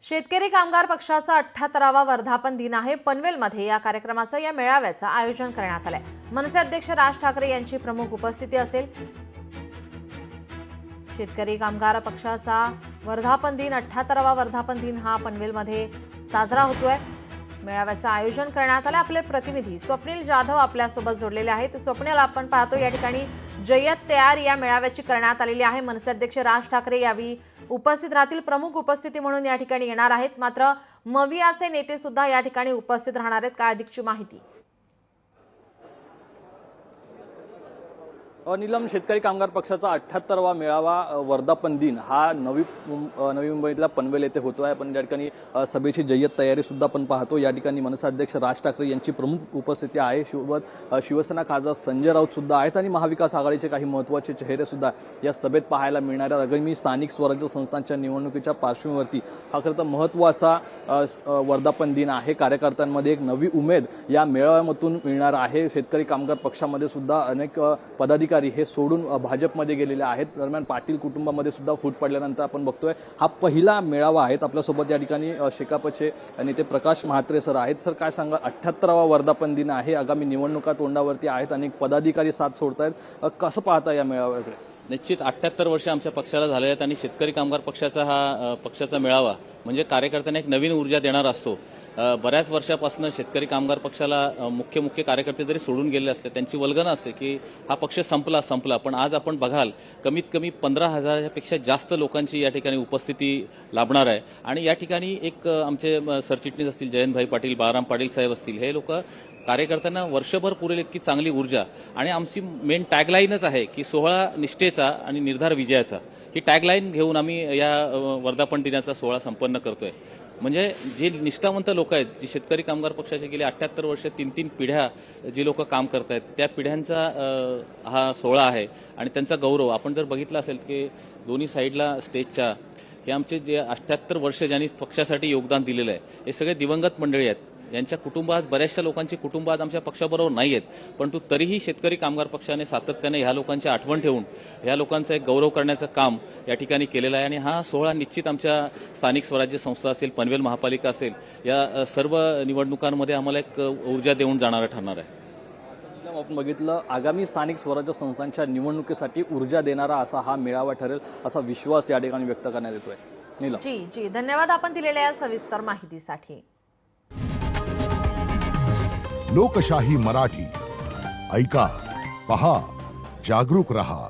शेतकरी कामगार पक्षाचा 78वा वर्धापन दिन आहे। पनवेलमध्ये या कार्यक्रमाचं या मेळाव्याचं आयोजन करण्यात आलंय। मनसे अध्यक्ष राज ठाकरे यांची प्रमुख उपस्थिती असेल। शेतकरी कामगार पक्षाचा वर्धापन दिन 78वा वर्धापन दिन हा पनवेलमध्ये साजरा होतोय। मेळाव्याचं आयोजन करण्यात आलं। आपले प्रतिनिधी स्वप्नील जाधव आपल्यासोबत जोडलेले आहेत। स्वप्नील, आपण पाहतो या ठिकाणी जय्यत तयार या मेळाव्याची करण्यात आलेली आहे। मनसे अध्यक्ष राज ठाकरे यावेळी उपस्थित राहतील, प्रमुख उपस्थिती म्हणून या ठिकाणी येणार आहेत। मात्र मवियाचे नेते सुद्धा या ठिकाणी उपस्थित राहणार आहेत। काय अधिकची माहिती? नीलम, शेतकरी कामगार पक्षाचा 78वा मेळावा वर्धापन दिन हा नवी मुंबईतल्या पनवेल येथे होतो आहे। पण या ठिकाणी सभेची जय्यत तयारी सुद्धा आपण पाहतो। या ठिकाणी मनसे अध्यक्ष राज ठाकरे यांची प्रमुख उपस्थिती आहे। सोबत शिवसेना खासदार संजय राऊत सुद्धा आहेत आणि महाविकास आघाडीचे काही महत्त्वाचे चेहरे सुद्धा या सभेत पाहायला मिळणार आहेत। आगामी स्थानिक स्वराज्य संस्थांच्या निवडणुकीच्या पार्श्वभूमीवरती हा खरं तर महत्त्वाचा वर्धापन दिन आहे। कार्यकर्त्यांमध्ये एक नवी उमेद या मेळाव्यामधून मिळणार आहे। शेतकरी कामगार पक्षामध्ये सुद्धा अनेक पदाधिकारी हे सोडून भाजपमध्ये गेलेले आहेत। दरम्यान पाटील कुटुंबामध्ये सुद्धा फूट पडल्यानंतर आपण बघतोय हा पहिला मेळावा आहे। आपल्यासोबत या ठिकाणी शेकापचे नेते प्रकाश महात्रे सर आहेत। सर, काय सांगा, 78वा वर्धापन दिन आहे, आगामी निवडणुका तोंडावरती आहेत, अनेक पदाधिकारी साथ सोडतायत, कसं पाहता या मेळाव्याकडे? निश्चित 78 वर्ष आमच्या पक्षाला झालेले आहेत आणि शेतकरी कामगार पक्षाचा हा पक्षाचा मेळावा म्हणजे कार्यकर्त्यांना एक नवीन ऊर्जा देणारा असतो। बऱ्याच वर्षापासून शेतकरी कामगार पक्षाला मुख्य कार्यकर्ते जरी सोडून गेले असले, त्यांची वल्गना असते की हा पक्ष संपला, पण आज आपण बघाल कमीत कमी 15,000पेक्षा जास्त लोकांची या ठिकाणी उपस्थिती लाभणार आहे। आणि या ठिकाणी एक आमचे सरचिटणीस असतील जयंतभाई पाटील, बाळाराम पाटील साहेब असतील, हे लोक कार्यकर्त्यांना वर्षभर पुरेल इतकी चांगली ऊर्जा, आणि आमची मेन टॅगलाईनच आहे की सोहळा निष्ठेचा आणि निर्धार विजयाचा, ही टॅगलाईन घेऊन आम्ही या वर्धापन दिनाचा सोहळा संपन्न करतोय। म्हणजे जे निष्ठावंत लोक आहेत, जी शेतकरी कामगार पक्षाचे गेले 78 वर्ष 3 पिढ्या जी लोक काम करत आहेत, त्या पिढ्यांचा हा सोहळा आहे आणि त्यांचा गौरव आपण जर बघितला असेल की दोन्ही साईडला स्टेजच्या हे आमचे जे 78 वर्ष ज्यांनी पक्षासाठी योगदान दिलेलं आहे, हे सगळे दिवंगत मंडळी आहेत। यांच्या कुटुंबात बऱ्याचशा लोकांची कुटुंब आज आमच्या पक्षाबरोबर नाही आहेत, परंतु तरीही शेतकरी कामगार पक्षाने सातत्याने ह्या लोकांची आठवण ठेवून ह्या लोकांचा एक गौरव करण्याचं काम या ठिकाणी केलेलं आहे। आणि हा सोहळा निश्चित आमच्या स्थानिक स्वराज्य संस्था असेल, पनवेल महापालिका असेल, या सर्व निवडणुकांमध्ये आम्हाला एक ऊर्जा देऊन जाणारा ठरणार आहे। आपण बघितलं, आगामी स्थानिक स्वराज्य संस्थांच्या निवडणुकीसाठी ऊर्जा देणारा असा हा मेळावा ठरेल, असा विश्वास या ठिकाणी व्यक्त करण्यात येतोय। नीलम जी धन्यवाद आपण दिलेल्या सविस्तर माहितीसाठी। लोकशाही मराठी ऐका, पहा, जागरूक रहा।